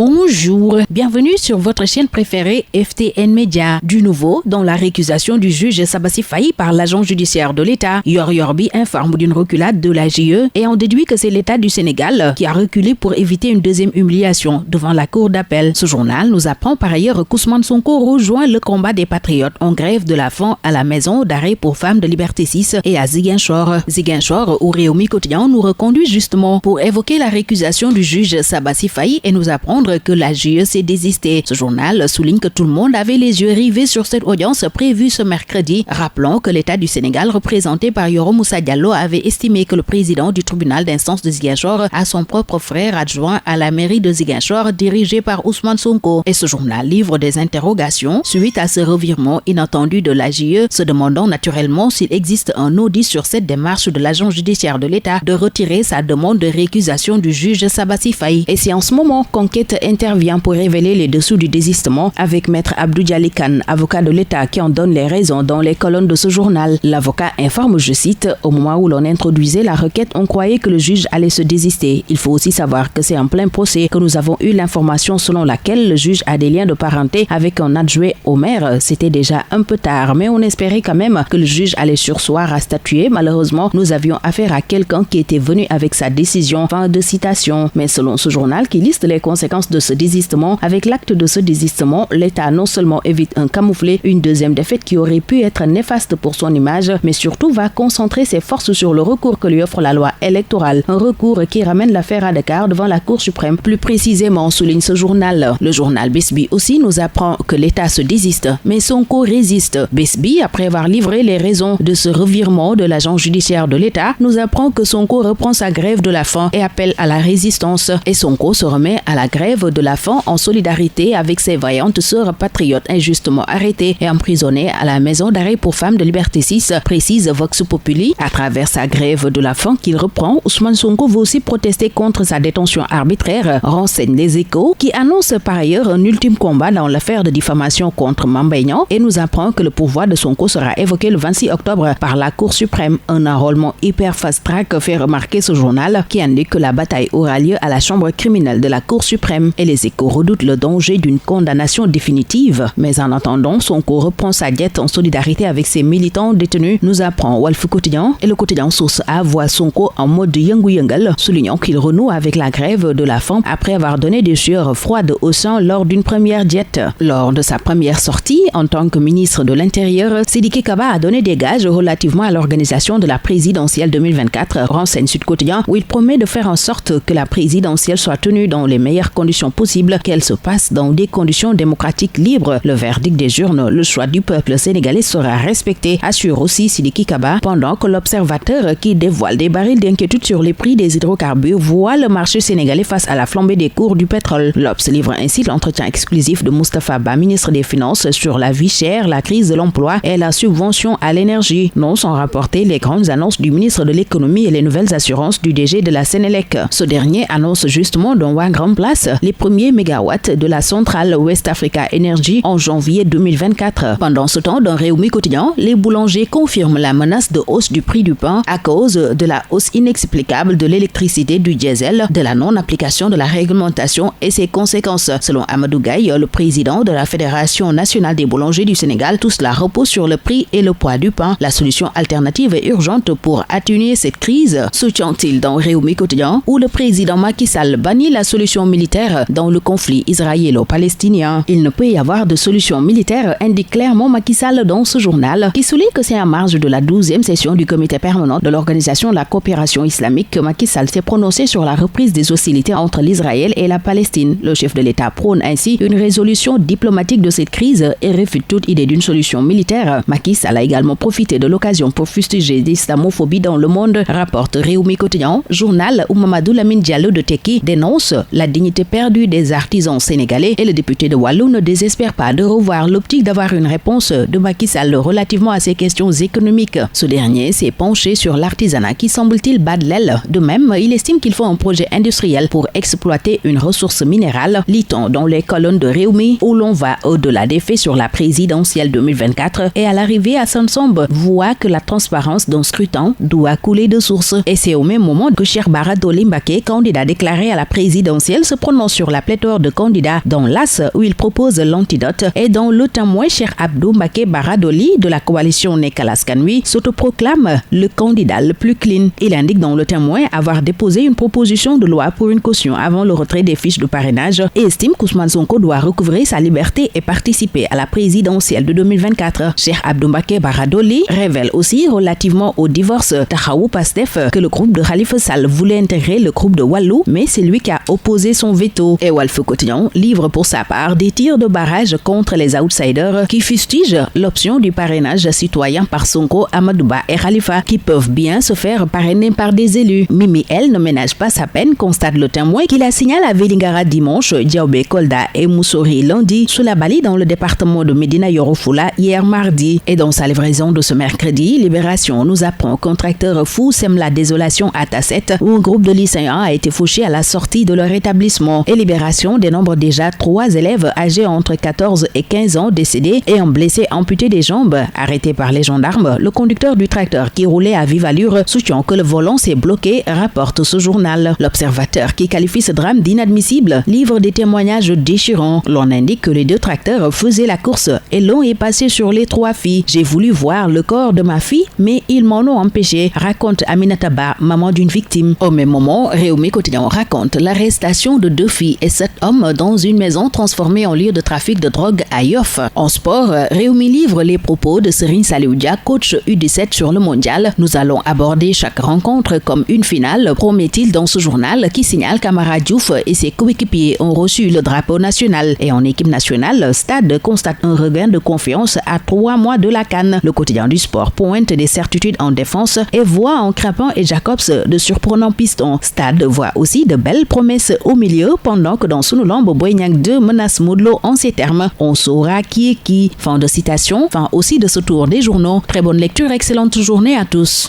Bonjour, bienvenue sur votre chaîne préférée FTN Média. Du nouveau, dans la récusation du juge Sabassi Faye par l'agent judiciaire de l'État, Yor Yorbi informe d'une reculade de la JE et en déduit que c'est l'État du Sénégal qui a reculé pour éviter une deuxième humiliation devant la cour d'appel. Ce journal nous apprend par ailleurs qu'Ousmane Sonko rejoint le combat des patriotes en grève de la faim à la maison d'arrêt pour femmes de Liberté 6 et à Ziguinchor. Ziguinchor, où Réumi Quotidien nous reconduit justement pour évoquer la récusation du juge Sabassi Faye et nous apprendre que la JE s'est désistée. Ce journal souligne que tout le monde avait les yeux rivés sur cette audience prévue ce mercredi. Rappelons que l'État du Sénégal, représenté par Yoro Moussa Diallo, avait estimé que le président du tribunal d'instance de Ziguinchor a son propre frère adjoint à la mairie de Ziguinchor, dirigé par Ousmane Sonko. Et ce journal livre des interrogations suite à ce revirement inattendu de la JE, se demandant naturellement s'il existe un audit sur cette démarche de l'agent judiciaire de l'État de retirer sa demande de récusation du juge Sabassi Faye. Et c'est en ce moment qu'enquête intervient pour révéler les dessous du désistement avec maître Abdou Diali Kane, avocat de l'État, qui en donne les raisons dans les colonnes de ce journal. L'avocat informe, je cite, « Au moment où l'on introduisait la requête, on croyait que le juge allait se désister. Il faut aussi savoir que c'est en plein procès que nous avons eu l'information selon laquelle le juge a des liens de parenté avec un adjoint au maire. C'était déjà un peu tard, mais on espérait quand même que le juge allait surseoir à statuer. Malheureusement, nous avions affaire à quelqu'un qui était venu avec sa décision. » Fin de citation. Mais selon ce journal qui liste les conséquences de ce désistement, avec l'acte de ce désistement, l'État non seulement évite un camouflet, une deuxième défaite qui aurait pu être néfaste pour son image, mais surtout va concentrer ses forces sur le recours que lui offre la loi électorale. Un recours qui ramène l'affaire à Dakar devant la Cour suprême. Plus précisément, souligne ce journal. Le journal Besbi aussi nous apprend que l'État se désiste, mais Sonko résiste. Besbi, après avoir livré les raisons de ce revirement de l'agent judiciaire de l'État, nous apprend que Sonko reprend sa grève de la faim et appelle à la résistance. Et Sonko se remet à la grève de la faim en solidarité avec ses vaillantes sœurs patriotes injustement arrêtées et emprisonnées à la maison d'arrêt pour femmes de Liberté 6, précise Vox Populi. À travers sa grève de la faim qu'il reprend, Ousmane Sonko veut aussi protester contre sa détention arbitraire, renseigne les Échos, qui annonce par ailleurs un ultime combat dans l'affaire de diffamation contre Mame Mbaye Niang et nous apprend que le pouvoir de Sonko sera évoqué le 26 octobre par la Cour suprême. Un enrôlement hyper fast-track fait remarquer ce journal qui indique que la bataille aura lieu à la chambre criminelle de la Cour suprême et les Échos redoutent le danger d'une condamnation définitive. Mais en attendant, Sonko reprend sa diète en solidarité avec ses militants détenus, nous apprend Walf Quotidien et le quotidien Source A voit Sonko en mode Yengu-Yengal, soulignant qu'il renoue avec la grève de la faim après avoir donné des sueurs froides au sang lors d'une première diète. Lors de sa première sortie, en tant que ministre de l'Intérieur, Sidiki Kaba a donné des gages relativement à l'organisation de la présidentielle 2024, renseigne Sud Quotidien, où il promet de faire en sorte que la présidentielle soit tenue dans les meilleures conditions possibles, qu'elle se passe dans des conditions démocratiques libres. Le verdict des urnes, le choix du peuple sénégalais sera respecté, assure aussi Sidiki Kaba, pendant que l'observateur qui dévoile des barils d'inquiétude sur les prix des hydrocarbures voit le marché sénégalais face à la flambée des cours du pétrole. L'Obs livre ainsi l'entretien exclusif de Moustapha Ba, ministre des Finances, sur la vie chère, la crise de l'emploi et la subvention à l'énergie. Non sans rapporter les grandes annonces du ministre de l'économie et les nouvelles assurances du DG de la Sénélec. Ce dernier annonce justement dans One Grand Place les premiers mégawatts de la centrale West Africa Energy en janvier 2024. Pendant ce temps, dans Réumi Quotidien, les boulangers confirment la menace de hausse du prix du pain à cause de la hausse inexplicable de l'électricité, du diesel, de la non-application de la réglementation et ses conséquences. Selon Amadou Gaye, le président de la Fédération nationale des boulangers du Sénégal, tout cela repose sur le prix et le poids du pain. La solution alternative est urgente pour atténuer cette crise, soutient-il dans Réumi Quotidien, où le président Macky Sall bannit la solution militaire dans le conflit israélo-palestinien. Il ne peut y avoir de solution militaire, indique clairement Macky Sall dans ce journal, qui souligne que c'est en marge de la 12e session du comité permanent de l'Organisation de la coopération islamique que Macky Sall s'est prononcé sur la reprise des hostilités entre l'Israël et la Palestine. Le chef de l'État prône ainsi une résolution diplomatique de cette crise et réfute toute idée d'une solution militaire. Macky Sall a également profité de l'occasion pour fustiger l'islamophobie dans le monde, rapporte Réumi Quotidien, journal où Mamadou Lamine Diallo de Tekki dénonce la dignité perdue des artisans sénégalais et le député de Walloon ne désespère pas de revoir l'optique d'avoir une réponse de Macky Sall relativement à ces questions économiques. Ce dernier s'est penché sur l'artisanat qui semble-t-il bat de l'aile. De même, il estime qu'il faut un projet industriel pour exploiter une ressource minérale, lit-on dans les colonnes de Réumi, où l'on va au-delà des faits sur la présidentielle 2024 et à l'arrivée à Sansombe voit que la transparence d'un scrutin doit couler de source. Et c'est au même moment que Cheikh Bara Dolly Mbacké, candidat déclaré à la présidentielle, se prononce s'appuyant sur la pléthore de candidats dans l'As où il propose l'antidote et dans Le Témoin, Cheikh Abdou Mbacké Bara Dolly de la coalition Nekkal Askan Wi s'autoproclame le candidat le plus clean. Il indique dans Le Témoin avoir déposé une proposition de loi pour une caution avant le retrait des fiches de parrainage et estime qu'Ousmane Sonko doit recouvrer sa liberté et participer à la présidentielle de 2024. Cheikh Abdou Mbacké Bara Dolly révèle aussi relativement au divorce Taxawu Pastef que le groupe de Khalifa Sall voulait intégrer le groupe de Wallu, mais c'est lui qui a opposé son veto. Et Walf Quotidien livre pour sa part des tirs de barrage contre les outsiders qui fustigent l'option du parrainage citoyen par Sonko, Amadou Ba et Khalifa qui peuvent bien se faire parrainer par des élus. Mimi, elle, ne ménage pas sa peine, constate Le Témoin qui la signale à Vélingara dimanche, Diaobé Kolda et Moussori lundi, sous la Bali dans le département de Médina Yoro Fula hier mardi. Et dans sa livraison de ce mercredi, Libération nous apprend qu'un tracteur fou sème la désolation à Tasset où un groupe de lycéens a été fauché à la sortie de leur établissement. Et Libération dénombre déjà 3 élèves âgés entre 14 et 15 ans décédés et un blessé amputé des jambes. Arrêté par les gendarmes, le conducteur du tracteur qui roulait à vive allure soutient que le volant s'est bloqué, rapporte ce journal. L'Observateur, qui qualifie ce drame d'inadmissible, livre des témoignages déchirants. L'on indique que les 2 tracteurs faisaient la course et l'un est passé sur les 3 filles. J'ai voulu voir le corps de ma fille, mais ils m'en ont empêché, raconte Aminata Ba, maman d'une victime. Au même moment, Réumi Quotidien raconte l'arrestation de 2 filles et 7 hommes dans une maison transformée en lieu de trafic de drogue à Yoff. En sport, Réumi livre les propos de Serigne Saliou Dia, coach U17 sur le mondial. Nous allons aborder chaque rencontre comme une finale, promet-il dans ce journal qui signale qu'Amara Diouf et ses coéquipiers ont reçu le drapeau national. Et en équipe nationale, Stade constate un regain de confiance à 3 mois de la CAN. Le quotidien du sport pointe des certitudes en défense et voit en Crapin et Jacobs de surprenants pistons. Stade voit aussi de belles promesses au milieu pendant que dans Sunulamb, Boy Niang 2 menace Modou Lo en ces termes. On saura qui est qui. Fin de citation, fin aussi de ce tour des journaux. Très bonne lecture, excellente journée à tous.